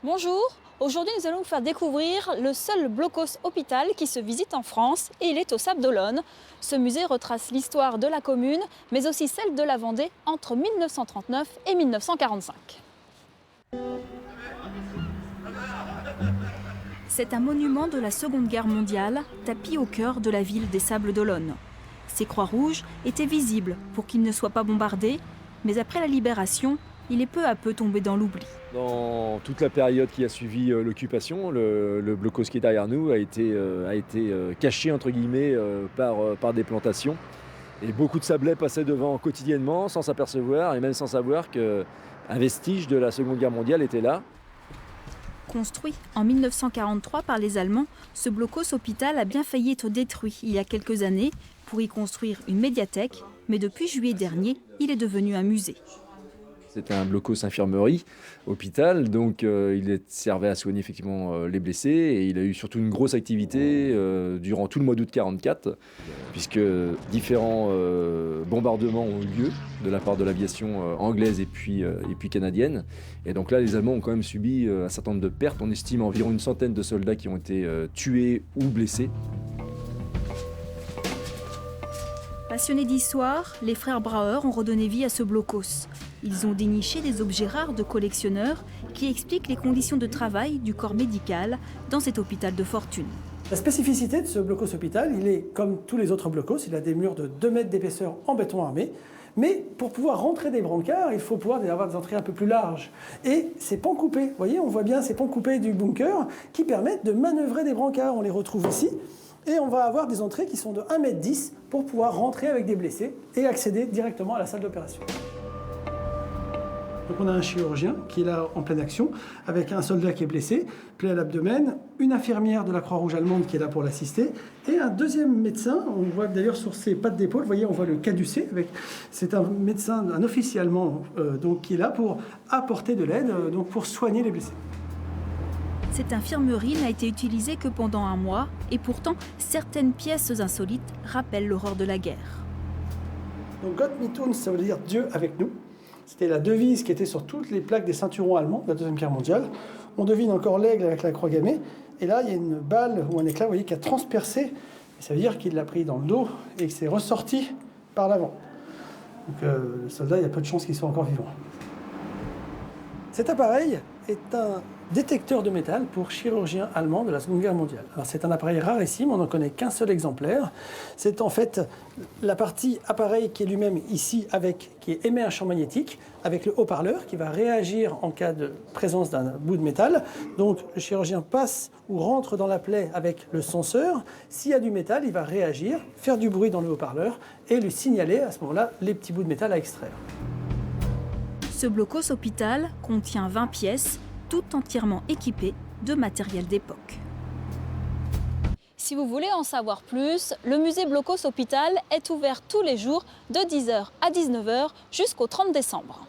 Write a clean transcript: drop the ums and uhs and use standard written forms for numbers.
Bonjour, aujourd'hui nous allons vous faire découvrir le seul blocos hôpital qui se visite en France et il est aux Sables d'Olonne. Ce musée retrace l'histoire de la commune mais aussi celle de la Vendée entre 1939 et 1945. C'est un monument de la Seconde Guerre mondiale, tapi au cœur de la ville des Sables d'Olonne. Ces croix rouges étaient visibles pour qu'ils ne soient pas bombardés, mais après la libération, il est peu à peu tombé dans l'oubli. Dans toute la période qui a suivi l'occupation, le blocos qui est derrière nous a été caché entre guillemets par des plantations. Et beaucoup de Sablais passaient devant quotidiennement sans s'apercevoir et même sans savoir qu'un vestige de la Seconde Guerre mondiale était là. Construit en 1943 par les Allemands, ce blocos hôpital a bien failli être détruit il y a quelques années pour y construire une médiathèque, mais depuis juillet dernier, il est devenu un musée. C'était un blocos infirmerie, hôpital, donc il servait à soigner effectivement les blessés et il a eu surtout une grosse activité durant tout le mois d'août 1944, puisque différents bombardements ont eu lieu de la part de l'aviation anglaise et puis canadienne. Et donc là, les Allemands ont quand même subi un certain nombre de pertes. On estime environ une centaine de soldats qui ont été tués ou blessés. Passionnés d'histoire, les frères Brauer ont redonné vie à ce blocos. Ils ont déniché des objets rares de collectionneurs qui expliquent les conditions de travail du corps médical dans cet hôpital de fortune. La spécificité de ce blocos hôpital, il est comme tous les autres blocos, il a des murs de 2 mètres d'épaisseur en béton armé. Mais pour pouvoir rentrer des brancards, il faut pouvoir avoir des entrées un peu plus larges. Et ces pans coupés, vous voyez, on voit bien ces pans coupés du bunker qui permettent de manœuvrer des brancards. On les retrouve ici. Et on va avoir des entrées qui sont de 1,10 m pour pouvoir rentrer avec des blessés et accéder directement à la salle d'opération. Donc on a un chirurgien qui est là en pleine action, avec un soldat qui est blessé, plaie à l'abdomen, une infirmière de la Croix-Rouge allemande qui est là pour l'assister, et un deuxième médecin, on voit d'ailleurs sur ses pattes d'épaule, vous voyez, on voit le caducé, c'est un médecin, un officier allemand donc, qui est là pour apporter de l'aide, donc pour soigner les blessés. Cette infirmerie n'a été utilisée que pendant un mois et pourtant certaines pièces insolites rappellent l'horreur de la guerre. Donc Gott mit uns, ça veut dire Dieu avec nous. C'était la devise qui était sur toutes les plaques des ceinturons allemands de la Deuxième Guerre mondiale. On devine encore l'aigle avec la croix gammée. Et là, il y a une balle ou un éclat, vous voyez, qui a transpercé. Ça veut dire qu'il l'a pris dans le dos et que c'est ressorti par l'avant. Donc le soldat, il y a peu de chances qu'il soit encore vivant. Cet appareil est un détecteur de métal pour chirurgiens allemands de la Seconde Guerre mondiale. Alors c'est un appareil rarissime, on n'en connaît qu'un seul exemplaire. C'est en fait la partie appareil qui est lui-même ici, qui émet un champ magnétique, avec le haut-parleur qui va réagir en cas de présence d'un bout de métal. Donc le chirurgien passe ou rentre dans la plaie avec le senseur. S'il y a du métal, il va réagir, faire du bruit dans le haut-parleur et lui signaler à ce moment-là les petits bouts de métal à extraire. Ce blocos hôpital contient 20 pièces, toutes entièrement équipées de matériel d'époque. Si vous voulez en savoir plus, le musée Blocos Hôpital est ouvert tous les jours de 10 h à 19 h jusqu'au 30 décembre.